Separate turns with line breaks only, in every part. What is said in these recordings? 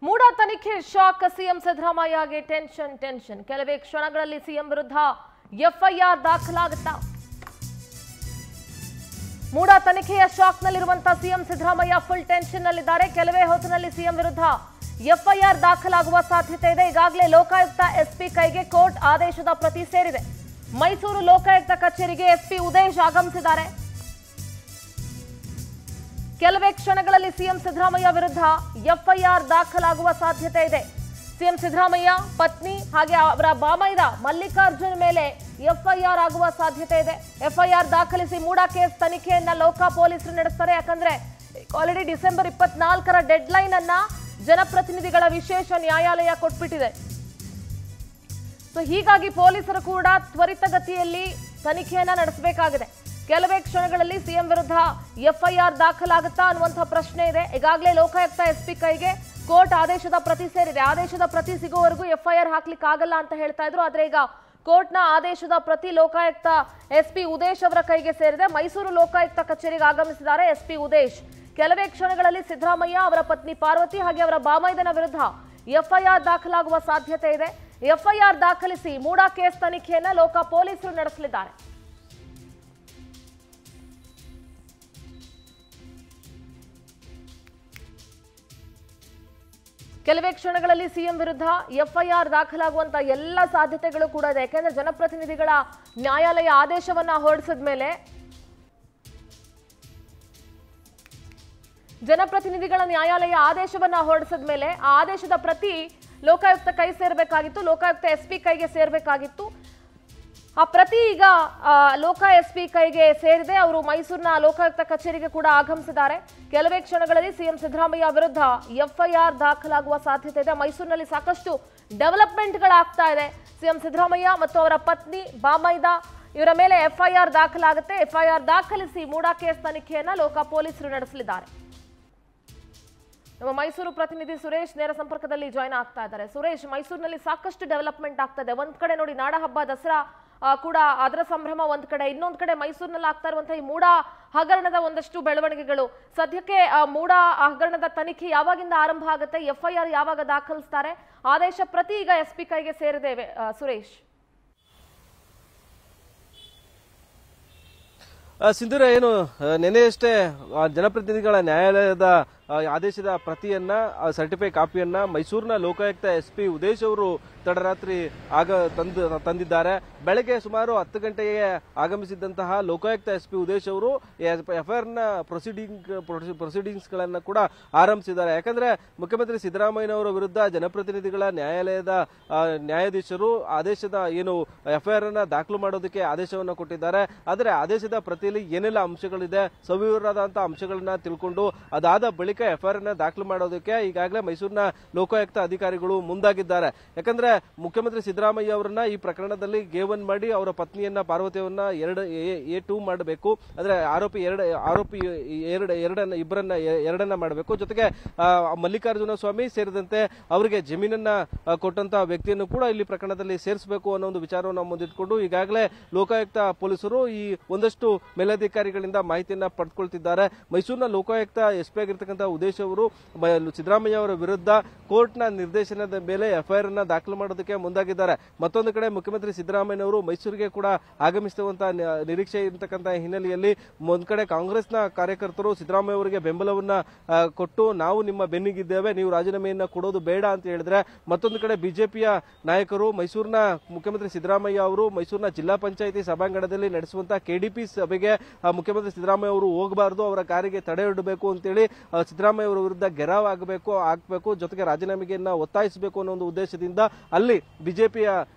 ಮೂಡ ತನಿಖೆ shock CM ಸಿದ್ದರಾಮಯ್ಯಗೆ tension ಕೆಲವೇ ಕ್ಷಣಗಳಲ್ಲಿ ಸಿಎಂ ವಿರುದ್ಧ ಎಫ್ಐಆರ್ ದಾಖಲಾಗುತ್ತಾ ಮೂಡ ತನಿಖೆಯ ಶಾಕ್ನಲ್ಲಿರುವಂತಹ ಸಿಎಂ ಸಿದ್ದರಾಮಯ್ಯ ಫುಲ್ ಟೆನ್ಷನ್ ನಲ್ಲಿದ್ದಾರೆ ಕೆಲವೇ ಹೊತ್ತಿನಲ್ಲಿ ಸಿಎಂ ವಿರುದ್ಧ ಎಫ್ಐಆರ್ ದಾಖಲಾಗುವ ಸಾಧ್ಯತೆ ಇದೆ ಈಗಾಗಲೇ ಲೋಕಾಯುಕ್ತ ಎಸ್ಪಿ ಕೈಗೆ ಕೋರ್ಟ್ ಆದೇಶದ ಪ್ರತಿ ಸೇರಿದೆ ಮೈಸೂರು ಲೋಕಾಯುಕ್ತ ಕಚೇರಿಗೆ ಎಸ್ಪಿ ಉದೇಶ್ ಆಗಮಿಸಿದ್ದಾರೆ ಕೆಲವೇ ಕ್ಷಣಗಳಲ್ಲಿ ಸಿಎಂ ಸಿದ್ದರಾಮಯ್ಯ ವಿರುದ್ಧ ಎಫ್ಐಆರ್ ದಾಖಲಾಗುವ ಸಾಧ್ಯತೆ ಇದೆ ಸಿಎಂ ಸಿದ್ದರಾಮಯ್ಯ ಪತ್ನಿ ಹಾಗೆ ಅವರ ಬಾಮೈದ ಮಲ್ಲಿಕಾರ್ಜುನ್ ಮೇಲೆ ಎಫ್ಐಆರ್ ಆಗುವ ಸಾಧ್ಯತೆ ಇದೆ ಎಫ್ಐಆರ್ ದಾಖಲಿಸಿ ಮೂಡ ಕೇಸ್ ತನಿಖೆಯನ್ನ ಲೋಕ ಪೊಲೀಸರು ನಡೆಸ್ತಾರೆ ಯಾಕಂದ್ರೆ ಆಲ್ರೆಡಿ ಡಿಸೆಂಬರ್ 24ರ ಡೆಡ್ ಲೈನ್ ಅನ್ನ ಜನಪ್ರತಿನಿಧಿಗಳ ವಿಶೇಷ ನ್ಯಾಯಾಲಯ ಕೊಟ್ಬಿಟ್ಟಿದೆ ಸೊ ಹೀಗಾಗಿ ಪೊಲೀಸರು ಕೂಡ ತ್ವರಿತಗತಿಯಲ್ಲಿ ತನಿಖೆಯನ್ನ ನಡೆಸಬೇಕಾಗಿದೆ ಕೆಲವೇ ಕ್ಷಣಗಳಲ್ಲಿ ಸಿಎಂ ವಿರುದ್ಧ ಎಫ್ಐಆರ್ ದಾಖಲಾಗುತ್ತಾ ಅನ್ನುವಂತಹ ಪ್ರಶ್ನೆ ಇದೆ ಈಗಾಗಲೇ ಲೋಕಾಯುಕ್ತ ಎಸ್ಪಿ ಕೈಗೆ ಕೋರ್ಟ್ ಆದೇಶದ ಪ್ರತಿ ಸೇರಿದೆ ಆದೇಶದ ಪ್ರತಿ ಸಿಗುವವರೆಗೂ ಎಫ್ಐಆರ್ ಹಾಕ್ಲಿಕ್ಕೆ ಆಗಲ್ಲ ಅಂತ ಹೇಳ್ತಾ ಇದ್ರು ಆದ್ರೆ ಈಗ ಕೋರ್ಟ್ನ ಆದೇಶದ ಪ್ರತಿ ಲೋಕಾಯುಕ್ತ ಎಸ್ಪಿ ಉದೇಶ್ ಅವರ ಕೈಗೆ ಸೇರಿದೆ ಮೈಸೂರು ಲೋಕಾಯುಕ್ತ ಕಚೇರಿಗೆ ಆಗಮಿಸಿದ್ದಾರೆ ಎಸ್ಪಿ ಉದೇಶ್ ಕೆಲವೇ ಕ್ಷಣಗಳಲ್ಲಿ ಸಿದ್ದರಾಮಯ್ಯ ಅವರ ಪತ್ನಿ ಪಾರ್ವತಿ ಹಾಗೆ ಅವರ ಬಾಮೈದನ ವಿರುದ್ಧ ಎಫ್ಐಆರ್ ದಾಖಲಾಗುವ ಸಾಧ್ಯತೆ ಇದೆ ಎಫ್ಐಆರ್ ದಾಖಲಿಸಿ ಮೂಡ ಕೇಸ್ ತನಿಖೆಯನ್ನ ಲೋಕ ಪೊಲೀಸರು ನಡೆಸಲಿದ್ದಾರೆ ಕೆಲವೇ ಕ್ಷಣಗಳಲ್ಲಿ ಸಿಎಂ ವಿರುದ್ಧ ಎಫ್ಐಆರ್ ದಾಖಲಾಗುವಂತ ಎಲ್ಲ ಸಾಧ್ಯತೆಗಳು ಕೂಡ ಇದೆ ಯಾಕೆಂದ್ರೆ ಜನಪ್ರತಿನಿಧಿಗಳ ನ್ಯಾಯಾಲಯ ಆದೇಶವನ್ನ ಹೊರಡಿಸಿದ ಮೇಲೆ ಆ ಆದೇಶದ ಪ್ರತಿ ಲೋಕಾಯುಕ್ತ ಕೈ ಸೇರಬೇಕಾಗಿತ್ತು ಲೋಕಾಯುಕ್ತ ಎಸ್ಪಿ ಕೈಗೆ ಸೇರಬೇಕಾಗಿತ್ತು ಆ ಪ್ರತಿ ಈಗ ಲೋಕ ಎಸ್ಪಿ ಕೈಗೆ ಸೇರಿದೆ ಅವರು ಮೈಸೂರಿನ ಲೋಕಾಯುಕ್ತ ಕಚೇರಿಗೆ ಕೂಡ ಆಗಮಿಸಿದ್ದಾರೆ ಕೆಲವೇ ಕ್ಷಣಗಳಲ್ಲಿ ಸಿಎಂ ಸಿದ್ದರಾಮಯ್ಯ ವಿರುದ್ಧ ಎಫ್ಐಆರ್ ದಾಖಲಾಗುವ ಸಾಧ್ಯತೆ ಇದೆ ಮೈಸೂರಿನಲ್ಲಿ ಸಾಕಷ್ಟು ಡೆವಲಪ್ಮೆಂಟ್ಗಳಾಗ್ತಾ ಇದೆ ಸಿಎಂ ಸಿದ್ದರಾಮಯ್ಯ ಮತ್ತು ಅವರ ಪತ್ನಿ ಬಾಮೈದ ಇವರ ಮೇಲೆ ಎಫ್ಐಆರ್ ದಾಖಲಾಗುತ್ತೆ ಎಫ್ಐಆರ್ ದಾಖಲಿಸಿ ಮೂಡ ಕೇಸ್ ತನಿಖೆಯನ್ನ ಲೋಕ ಪೊಲೀಸರು ನಡೆಸಲಿದ್ದಾರೆ ನಮ್ಮ ಮೈಸೂರು ಪ್ರತಿನಿಧಿ ಸುರೇಶ್ ನೇರ ಸಂಪರ್ಕದಲ್ಲಿ ಜಾಯ್ನ್ ಆಗ್ತಾ ಇದ್ದಾರೆ ಸುರೇಶ್ ಮೈಸೂರಿನಲ್ಲಿ ಸಾಕಷ್ಟು ಡೆವಲಪ್ಮೆಂಟ್ ಆಗ್ತಾ ಇದೆ ಒಂದ್ ಕಡೆ ನೋಡಿ ನಾಡಹಬ್ಬ ದಸರಾ ಕೂಡ ಅದರ ಸಂಭ್ರಮ ಒಂದ್ ಕಡೆ ಇನ್ನೊಂದ್ ಕಡೆ ಮೈಸೂರಿನಲ್ಲಿ ಆಗ್ತಾ ಇರುವಂತಹ ಈ ಮೂಡ ಹಗರಣದ ಒಂದಷ್ಟು ಬೆಳವಣಿಗೆಗಳು ಸದ್ಯಕ್ಕೆ ಮೂಡ ಹಗರಣದ ತನಿಖೆ ಯಾವಾಗಿಂದ ಆರಂಭ ಆಗುತ್ತೆ ಎಫ್ಐಆರ್ ಯಾವಾಗ ದಾಖಲಿಸ್ತಾರೆ ಆದೇಶ ಪ್ರತಿ ಈಗ ಎಸ್ಪಿ ಕೈಗೆ ಸೇರಿದ್ದೇವೆ ಸುರೇಶ್
ಸಿಂಧೂರ ಏನು ನೆನೆಯಷ್ಟೇ ಜನಪ್ರತಿನಿಧಿಗಳ ನ್ಯಾಯಾಲಯದ ಆದೇಶದ ಪ್ರತಿಯನ್ನ ಸರ್ಟಿಫೈ ಕಾಪಿಯನ್ನ ಮೈಸೂರಿನ ಲೋಕಾಯುಕ್ತ ಎಸ್ಪಿ ಉದೇಶ್ ಅವರು ತಡರಾತ್ರಿ ತಂದಿದ್ದಾರೆ ಬೆಳಗ್ಗೆ ಸುಮಾರು 10 ಗಂಟೆಗೆ ಆಗಮಿಸಿದ್ದಂತಹ ಲೋಕಾಯುಕ್ತ ಎಸ್ಪಿ ಉದೇಶ್ ಅವರು ಎಫ್ಐಆರ್ ನ ಪ್ರೊಸೀಡಿಂಗ್ಸ್ ಗಳನ್ನ ಕೂಡ ಆರಂಭಿಸಿದ್ದಾರೆ ಯಾಕಂದ್ರೆ ಮುಖ್ಯಮಂತ್ರಿ ಸಿದ್ದರಾಮಯ್ಯನವರ ವಿರುದ್ಧ ಜನಪ್ರತಿನಿಧಿಗಳ ನ್ಯಾಯಾಲಯದ ನ್ಯಾಯಾಧೀಶರು ಆದೇಶದ ಏನು ಎಫ್ಐಆರ್ ಅನ್ನ ದಾಖಲು ಮಾಡೋದಕ್ಕೆ ಆದೇಶವನ್ನ ಕೊಟ್ಟಿದ್ದಾರೆ ಆದರೆ ಆದೇಶದ ಪ್ರತಿಯಲ್ಲಿ ಏನೆಲ್ಲ ಅಂಶಗಳಿದೆ ಸವಿವರವಾದಂತಹ ಅಂಶಗಳನ್ನ ತಿಳ್ಕೊಂಡು ಅದಾದ ಬಳಿಕ ಎಫ್ಐಆರ್ ಅನ್ನ ದಾಖಲು ಮಾಡೋದಕ್ಕೆ ಈಗಾಗಲೇ ಮೈಸೂರಿನ ಲೋಕಾಯುಕ್ತ ಅಧಿಕಾರಿಗಳು ಮುಂದಾಗಿದ್ದಾರೆ ಯಾಕಂದ್ರೆ ಮುಖ್ಯಮಂತ್ರಿ ಸಿದ್ದರಾಮಯ್ಯ ಅವರನ್ನ ಈ ಪ್ರಕರಣದಲ್ಲಿ ಗೇವನ್ ಮಾಡಿ ಅವರ ಪತ್ನಿಯನ್ನ ಪಾರ್ವತಿಯವನ್ನ A2 ಮಾಡಬೇಕು ಅಂದ್ರೆ ಎರಡನ್ನ ಮಾಡಬೇಕು ಜೊತೆಗೆ ಮಲ್ಲಿಕಾರ್ಜುನ ಸ್ವಾಮಿ ಸೇರಿದಂತೆ ಅವರಿಗೆ ಜಮೀನನ್ನ ಕೊಟ್ಟಂತಹ ವ್ಯಕ್ತಿಯನ್ನು ಕೂಡ ಇಲ್ಲಿ ಪ್ರಕರಣದಲ್ಲಿ ಸೇರಿಸಬೇಕು ಅನ್ನೋ ಒಂದು ವಿಚಾರವನ್ನು ಮುಂದಿಟ್ಕೊಂಡು ಈಗಾಗಲೇ ಲೋಕಾಯುಕ್ತ ಪೊಲೀಸರು ಈ ಒಂದಷ್ಟು ಮೇಲಧಿಕಾರಿಗಳಿಂದ ಮಾಹಿತಿಯನ್ನ ಪಡೆದುಕೊಳ್ತಿದ್ದಾರೆ ಮೈಸೂರಿನ ಲೋಕಾಯುಕ್ತ ಎಸ್ಪಿ ಆಗಿರ್ತಕ್ಕಂಥ ಉದೇಶ್ ಅವರು ಸಿದ್ದರಾಮಯ್ಯ ಅವರ ವಿರುದ್ಧ ಕೋರ್ಟ್ನ ನಿರ್ದೇಶನದ ಮೇಲೆ ಎಫ್ಐಆರ್ ಅನ್ನ ದಾಖಲು ಮಾಡೋದಕ್ಕೆ ಮುಂದಾಗಿದ್ದಾರೆ ಮತ್ತೊಂದು ಕಡೆ ಮುಖ್ಯಮಂತ್ರಿ ಸಿದ್ದರಾಮಯ್ಯನವರು ಮೈಸೂರಿಗೆ ಕೂಡ ಆಗಮಿಸುವಂತಹ ನಿರೀಕ್ಷೆ ಇರತಕ್ಕಂತಹ ಹಿನ್ನೆಲೆಯಲ್ಲಿ ಒಂದ್ ಕಡೆ ಕಾಂಗ್ರೆಸ್ನ ಕಾರ್ಯಕರ್ತರು ಸಿದ್ದರಾಮಯ್ಯ ಅವರಿಗೆ ಬೆಂಬಲವನ್ನ ಕೊಟ್ಟು ನಾವು ನಿಮ್ಮ ಬೆನ್ನಿಗಿದ್ದೇವೆ ನೀವು ರಾಜೀನಾಮೆಯನ್ನ ಕೊಡೋದು ಬೇಡ ಅಂತ ಹೇಳಿದ್ರೆ ಮತ್ತೊಂದು ಕಡೆ ಬಿಜೆಪಿಯ ನಾಯಕರು ಮೈಸೂರಿನ ಮುಖ್ಯಮಂತ್ರಿ ಸಿದ್ದರಾಮಯ್ಯ ಅವರು ಮೈಸೂರಿನ ಜಿಲ್ಲಾ ಪಂಚಾಯಿತಿ ಸಭಾಂಗಣದಲ್ಲಿ ನಡೆಸುವಂತಹ ಕೆಡಿಪಿ ಸಭೆಗೆ ಮುಖ್ಯಮಂತ್ರಿ ಸಿದ್ದರಾಮಯ್ಯ ಅವರು ಹೋಗಬಾರದು ಅವರ ಕಾರಿಗೆ ತಡೆ ಹಿಡಬೇಕು ಅಂತೇಳಿ ಸಿದ್ದರಾಮಯ್ಯ ಅವರ ವಿರುದ್ಧ ಗೆರಾವ್ ಆಗಬೇಕು ಜೊತೆಗೆ ರಾಜೀನಾಮೆಯನ್ನ ಒತ್ತಾಯಿಸಬೇಕು ಅನ್ನೋ ಒಂದು ಉದ್ದೇಶದಿಂದ ಅಲ್ಲಿ ಬಿಜೆಪಿಯ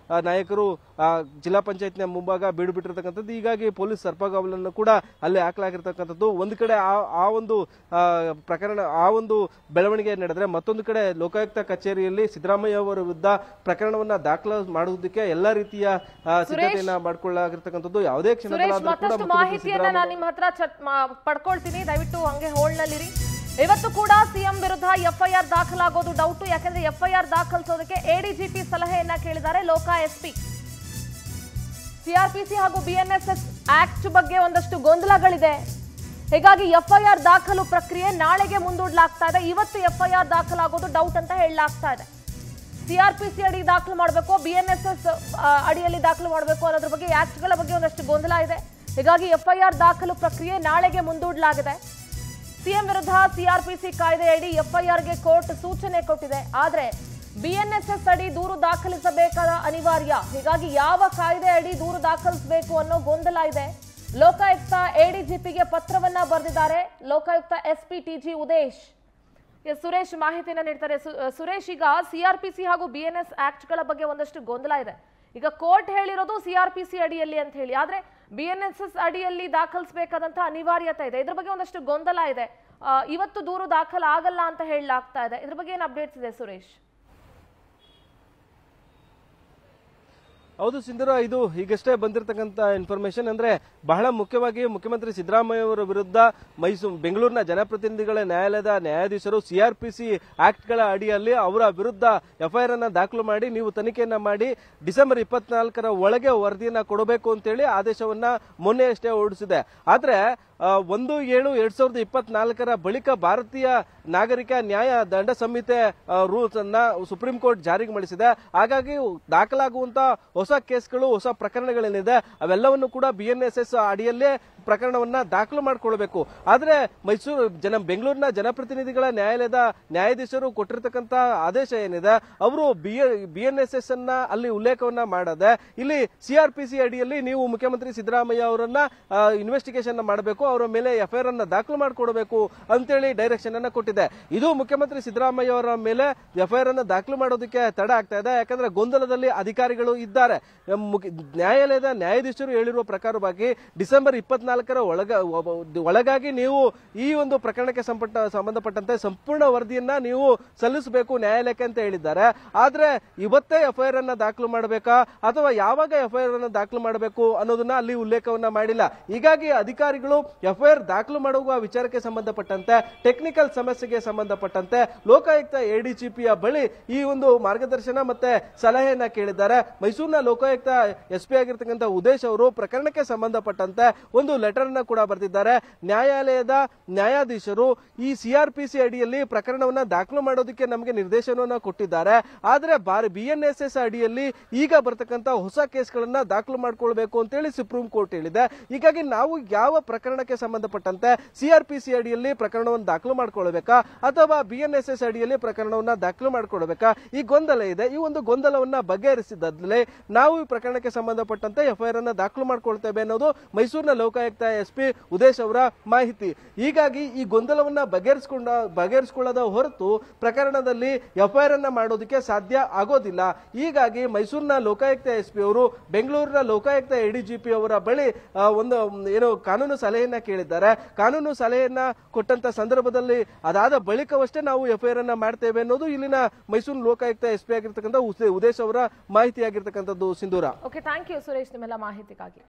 ನಾಯಕರು ಜಿಲ್ಲಾ ಪಂಚಾಯತ್ನ ಮುಂಭಾಗ ಬೀಡು ಬಿಟ್ಟಿರತಕ್ಕಂಥದ್ದು ಹೀಗಾಗಿ ಪೊಲೀಸ್ ಸರ್ಪಗಾವಲನ್ನು ಕೂಡ ಅಲ್ಲಿ ಹಾಕಲಾಗಿರ್ತಕ್ಕಂಥದ್ದು ಒಂದು ಕಡೆ ಆ ಒಂದು ಪ್ರಕರಣ ಆ ಒಂದು ಬೆಳವಣಿಗೆ ನಡೆದ್ರೆ ಮತ್ತೊಂದು ಕಡೆ ಲೋಕಾಯುಕ್ತ ಕಚೇರಿಯಲ್ಲಿ ಸಿದ್ದರಾಮಯ್ಯ ಅವರ ವಿರುದ್ಧ ಪ್ರಕರಣವನ್ನ ದಾಖಲು ಮಾಡುವುದಕ್ಕೆ ಎಲ್ಲಾ ರೀತಿಯ ಸಿದ್ಧತೆಯನ್ನ ಮಾಡಿಕೊಳ್ಳಲಾಗಿರ್ತಕ್ಕಂಥದ್ದು ಯಾವುದೇ ಕ್ಷಣದಲ್ಲಾದರೂ
ಮಾಹಿತಿಯನ್ನ ನಾನು ನಿಮ್ಮ ಹತ್ರ ಪಡ್ಕೊಳ್ತೀನಿ ದಯವಿಟ್ಟು ಹಂಗೆ ಹೋಲ್ಡ್ ನಲ್ಲಿರಿ ಇವತ್ತು ಕೂಡ ಸಿಎಂ ವಿರುದ್ಧ ಎಫ್ಐಆರ್ ದಾಖಲಾಗೋದು ಡೌಟ್ ಯಾಕಂದ್ರೆ ಎಫ್ಐಆರ್ ದಾಖಲಿಸೋದಕ್ಕೆ ಎಡಿಜಿಪಿ ಸಲಹೆಯನ್ನ ಕೇಳಿದ್ದಾರೆ ಲೋಕ ಎಸ್ಪಿ ಸಿಆರ್ಪಿಸಿ ಹಾಗೂ ಬಿಎನ್ಎಸ್ಎಸ್ ಆಕ್ಟ್ ಬಗ್ಗೆ ಒಂದಷ್ಟು ಗೊಂದಲಗಳಿದೆ ಹೀಗಾಗಿ ಎಫ್ಐಆರ್ ದಾಖಲು ಪ್ರಕ್ರಿಯೆ ನಾಳೆಗೆ ಮುಂದೂಡಲಾಗ್ತಾ ಇದೆ. ಇವತ್ತು ಎಫ್ಐಆರ್ ದಾಖಲಾಗೋದು ಡೌಟ್ ಅಂತ ಹೇಳಲಾಗ್ತಾ ಇದೆ. ಸಿಆರ್ಪಿಸಿ ಅಡಿ ದಾಖಲು ಮಾಡಬೇಕು, ಬಿಎನ್ಎಸ್ಎಸ್ ಅಡಿಯಲ್ಲಿ ದಾಖಲು ಮಾಡಬೇಕು ಅನ್ನೋದ್ರ ಬಗ್ಗೆ, ಆಕ್ಟ್ಗಳ ಬಗ್ಗೆ ಒಂದಷ್ಟು ಗೊಂದಲ ಇದೆ. ಹೀಗಾಗಿ ಎಫ್ಐಆರ್ ದಾಖಲು ಪ್ರಕ್ರಿಯೆ ನಾಳೆಗೆ ಮುಂದೂಡಲಾಗಿದೆ. ಸಿಎಂ ವಿರುದ್ಧ ಸಿಆರ್ಪಿಸಿ ಕಾಯ್ದೆಯಡಿ ಎಫ್ಐಆರ್ಗೆ ಕೋರ್ಟ್ ಸೂಚನೆ ಕೊಟ್ಟಿದೆ. ಆದರೆ ಬಿಎನ್ಎಸ್ಎಸ್ ಅಡಿ ದೂರು ದಾಖಲಿಸಬೇಕಾದ ಅನಿವಾರ್ಯ. ಹೀಗಾಗಿ ಯಾವ ಕಾಯ್ದೆ ಅಡಿ ದೂರು ದಾಖಲಿಸಬೇಕು ಅನ್ನೋ ಗೊಂದಲ ಇದೆ. ಲೋಕಾಯುಕ್ತ ಎಡಿಜಿಪಿಗೆ ಪತ್ರವನ್ನ ಬರೆದಿದ್ದಾರೆ. Lokayukta SP TG Udesh. ಸುರೇಶ್ ಮಾಹಿತಿಯನ್ನ ನೀಡ್ತಾರೆ. ಸುರೇಶ್, ಈಗ ಸಿಆರ್ಪಿಸಿ ಹಾಗೂ ಬಿಎನ್ಎಸ್ ಆಕ್ಟ್ಗಳ ಬಗ್ಗೆ ಒಂದಷ್ಟು ಗೊಂದಲ ಇದೆ. ಈಗ ಕೋರ್ಟ್ ಹೇಳಿರೋದು ಸಿಆರ್ಪಿಸಿ ಅಡಿಯಲ್ಲಿ ಅಂತ ಹೇಳಿ, ಆದ್ರೆ ಬಿಎನ್ಎಸ್ಎಸ್ ಅಡಿಯಲ್ಲಿ ದಾಖಲಿಸಬೇಕಾದಂತಹ ಅನಿವಾರ್ಯತೆ ಇದೆ. ಇದ್ರ ಬಗ್ಗೆ ಒಂದಷ್ಟು ಗೊಂದಲ ಇದೆ. ಇವತ್ತು ದೂರು ದಾಖಲಾಗಲ್ಲ ಅಂತ ಹೇಳಲಾಗ್ತಾ ಇದೆ. ಇದ್ರ ಬಗ್ಗೆ ಏನು ಅಪ್ಡೇಟ್ಸ್ ಇದೆ ಸುರೇಶ್?
ಹೌದು ಸಿಂಧೂರ, ಇದು ಈಗಷ್ಟೇ ಬಂದಿರತಕ್ಕಂತ ಇನ್ಫಾರ್ಮೇಶನ್. ಅಂದ್ರೆ ಬಹಳ ಮುಖ್ಯವಾಗಿ ಮುಖ್ಯಮಂತ್ರಿ ಸಿದ್ದರಾಮಯ್ಯ ಅವರ ವಿರುದ್ಧ ಬೆಂಗಳೂರಿನ ಜನಪ್ರತಿನಿಧಿಗಳ ನ್ಯಾಯಾಲಯದ ನ್ಯಾಯಾಧೀಶರು ಸಿಆರ್ಪಿಸಿ ಆಕ್ಟ್ಗಳ ಅಡಿಯಲ್ಲಿ ಅವರ ವಿರುದ್ಧ ಎಫ್ಐಆರ್ ಅನ್ನ ದಾಖಲು ಮಾಡಿ ನೀವು ತನಿಖೆಯನ್ನ ಮಾಡಿ ಡಿಸೆಂಬರ್ 24ರ ಒಳಗೆ ವರದಿಯನ್ನ ಕೊಡಬೇಕು ಅಂತೇಳಿ ಆದೇಶವನ್ನ ಮೊನ್ನೆಯಷ್ಟೇ ಹೊರಡಿಸಿದೆ. ಆದ್ರೆ 1/7/2024 ಬಳಿಕ ಭಾರತೀಯ ನಾಗರಿಕ ನ್ಯಾಯ ದಂಡ ಸಂಹಿತೆ ರೂಲ್ಸ್ ಅನ್ನ ಸುಪ್ರೀಂ ಕೋರ್ಟ್ ಜಾರಿಗೆ ಮಾಡಿಸಿದೆ. ಹಾಗಾಗಿ ದಾಖಲಾಗುವಂತ ಹೊಸ ಕೇಸ್ಗಳು, ಹೊಸ ಪ್ರಕರಣಗಳೇನಿದೆ ಅವೆಲ್ಲವನ್ನು ಕೂಡ ಬಿಎನ್ಎಸ್ಎಸ್ ಅಡಿಯಲ್ಲೇ ಪ್ರಕರಣವನ್ನ ದಾಖಲು ಮಾಡಿಕೊಳ್ಬೇಕು. ಆದ್ರೆ ಬೆಂಗಳೂರಿನ ಜನಪ್ರತಿನಿಧಿಗಳ ನ್ಯಾಯಾಲಯದ ನ್ಯಾಯಾಧೀಶರು ಕೊಟ್ಟಿರ್ತಕ್ಕಂತ ಆದೇಶ ಏನಿದೆ, ಅವರು ಬಿಎನ್ಎಸ್ಎಸ್ ಅನ್ನ ಅಲ್ಲಿ ಉಲ್ಲೇಖವನ್ನ ಮಾಡದೆ ಇಲ್ಲಿ ಸಿಆರ್ಪಿಸಿ ಅಡಿಯಲ್ಲಿ ನೀವು ಮುಖ್ಯಮಂತ್ರಿ ಸಿದ್ದರಾಮಯ್ಯ ಅವರನ್ನ ಇನ್ವೆಸ್ಟಿಗೇಷನ್ ಮಾಡಬೇಕು, ಅವರ ಮೇಲೆ ಎಫ್ಐಆರ್ ಅನ್ನ ದಾಖಲು ಮಾಡಿಕೊಡಬೇಕು ಅಂತೇಳಿ ಡೈರೆಕ್ಷನ್ ಅನ್ನ ಕೊಟ್ಟಿದೆ. ಇದು ಮುಖ್ಯಮಂತ್ರಿ ಸಿದ್ದರಾಮಯ್ಯ ಅವರ ಮೇಲೆ ಎಫ್ಐಆರ್ ಅನ್ನ ದಾಖಲು ಮಾಡೋದಕ್ಕೆ ತಡ ಆಗ್ತಾ ಇದೆ. ಯಾಕಂದ್ರೆ ಗೊಂದಲದಲ್ಲಿ ಅಧಿಕಾರಿಗಳು ಇದ್ದಾರೆ. ನ್ಯಾಯಾಲಯದ ನ್ಯಾಯಾಧೀಶರು ಹೇಳಿರುವ ಪ್ರಕಾರವಾಗಿ ಡಿಸೆಂಬರ್ 24ರ ಒಳಗಾಗಿ ನೀವು ಈ ಒಂದು ಪ್ರಕರಣಕ್ಕೆ ಸಂಬಂಧಪಟ್ಟಂತೆ ಸಂಪೂರ್ಣ ವರದಿಯನ್ನ ನೀವು ಸಲ್ಲಿಸಬೇಕು ನ್ಯಾಯಾಲಯಕ್ಕೆ ಅಂತ ಹೇಳಿದ್ದಾರೆ. ಆದ್ರೆ ಇವತ್ತೇ ಎಫ್ಐಆರ್ ಅನ್ನ ದಾಖಲು ಮಾಡಬೇಕಾ ಅಥವಾ ಯಾವಾಗ ಎಫ್ಐಆರ್ ಅನ್ನ ದಾಖಲು ಮಾಡಬೇಕು ಅನ್ನೋದನ್ನ ಅಲ್ಲಿ ಉಲ್ಲೇಖವನ್ನ ಮಾಡಿಲ್ಲ. ಹೀಗಾಗಿ ಅಧಿಕಾರಿಗಳು ಎಫ್ಐಆರ್ ದಾಖಲು ಮಾಡುವ ವಿಚಾರಕ್ಕೆ ಸಂಬಂಧಪಟ್ಟಂತೆ, ಟೆಕ್ನಿಕಲ್ ಸಮಸ್ಯೆಗೆ ಸಂಬಂಧಪಟ್ಟಂತೆ ಲೋಕಾಯುಕ್ತ ಎಡಿಜಿಪಿಯ ಬಳಿ ಈ ಒಂದು ಮಾರ್ಗದರ್ಶನ ಮತ್ತೆ ಸಲಹೆಯನ್ನ ಕೇಳಿದ್ದಾರೆ. ಮೈಸೂರಿನ ಲೋಕಾಯುಕ್ತ ಎಸ್ಪಿ ಆಗಿರ್ತಕ್ಕಂಥ ಉದೇಶ್ ಅವರು ಪ್ರಕರಣಕ್ಕೆ ಸಂಬಂಧಪಟ್ಟಂತೆ ಒಂದು ಲೆಟರ್ ಅನ್ನ ಕೂಡ ಬರೆದಿದ್ದಾರೆ. ನ್ಯಾಯಾಲಯದ ನ್ಯಾಯಾಧೀಶರು ಈ ಸಿಆರ್ಪಿಸಿ ಅಡಿಯಲ್ಲಿ ಪ್ರಕರಣವನ್ನ ದಾಖಲು ಮಾಡೋದಕ್ಕೆ ನಮಗೆ ನಿರ್ದೇಶನವನ್ನ ಕೊಟ್ಟಿದ್ದಾರೆ. ಆದ್ರೆ ಬಿಎನ್ಎಸ್ಎಸ್ ಅಡಿಯಲ್ಲಿ ಈಗ ಬರ್ತಕ್ಕಂಥ ಹೊಸ ಕೇಸ್ಗಳನ್ನ ದಾಖಲು ಮಾಡಿಕೊಳ್ಬೇಕು ಅಂತೇಳಿ ಸುಪ್ರೀಂ ಕೋರ್ಟ್ ಹೇಳಿದೆ. ಹೀಗಾಗಿ ನಾವು ಯಾವ ಪ್ರಕರಣಕ್ಕೆ ಸಂಬಂಧಪಟ್ಟಂತೆ ಸಿಆರ್ಪಿಸಿ ಅಡಿಯಲ್ಲಿ ಪ್ರಕರಣವನ್ನು ದಾಖಲು ಮಾಡಿಕೊಳ್ಬೇಕಾ ಅಥವಾ ಬಿಎನ್ಎಸ್ಎಸ್ ಅಡಿಯಲ್ಲಿ ಪ್ರಕರಣವನ್ನ ದಾಖಲು ಮಾಡಿಕೊಳ್ಬೇಕಾ, ಈ ಗೊಂದಲ ಇದೆ. ಈ ಒಂದು ಗೊಂದಲವನ್ನ ಬಗೆಹರಿಸಿದಲ್ಲಿ ನಾವು ಈ ಪ್ರಕರಣಕ್ಕೆ ಸಂಬಂಧಪಟ್ಟಂತೆ ಎಫ್ಐಆರ್ ಅನ್ನ ದಾಖಲು ಮಾಡಿಕೊಳ್ತೇವೆ ಅನ್ನೋದು ಮೈಸೂರಿನ ಲೋಕಾಯುಕ್ತ ಎಸ್ಪಿ ಉದೇಶ್ ಅವರ ಮಾಹಿತಿ. ಹೀಗಾಗಿ ಈ ಗೊಂದಲವನ್ನ ಬಗೆಹರಿಸಿಕೊಳ್ಳದ ಹೊರತು ಪ್ರಕರಣದಲ್ಲಿ ಎಫ್ಐಆರ್ ಅನ್ನ ಮಾಡೋದಕ್ಕೆ ಸಾಧ್ಯ ಆಗೋದಿಲ್ಲ. ಹೀಗಾಗಿ ಮೈಸೂರಿನ ಲೋಕಾಯುಕ್ತ ಎಸ್ಪಿ ಅವರು ಬೆಂಗಳೂರಿನ ಲೋಕಾಯುಕ್ತ ಎಡಿಜಿಪಿ ಅವರ ಬಳಿ ಒಂದು ಕಾನೂನು ಸಲಹೆಯನ್ನ ಕೇಳಿದ್ದಾರೆ. ಕಾನೂನು ಸಲಹೆಯನ್ನ ಕೊಟ್ಟಂತ ಸಂದರ್ಭದಲ್ಲಿ ಅದಾದ ಬಳಿಕವಷ್ಟೇ ನಾವು ಎಫ್ಐಆರ್ ಅನ್ನ ಮಾಡ್ತೇವೆ ಅನ್ನೋದು ಇಲ್ಲಿನ ಮೈಸೂರು ಲೋಕಾಯುಕ್ತ ಎಸ್ಪಿ ಆಗಿರ್ತಕ್ಕಂಥ ಉದೇಶ್ ಅವರ ಮಾಹಿತಿ ಆಗಿರ್ತಕ್ಕಂಥದ್ದು. ಸಿಂಧೂರ.
ಓಕೆ, ಥ್ಯಾಂಕ್ ಯು ಸುರೇಶ್ ನಿಮ್ಮೆಲ್ಲ ಮಾಹಿತಿಗಾಗಿ.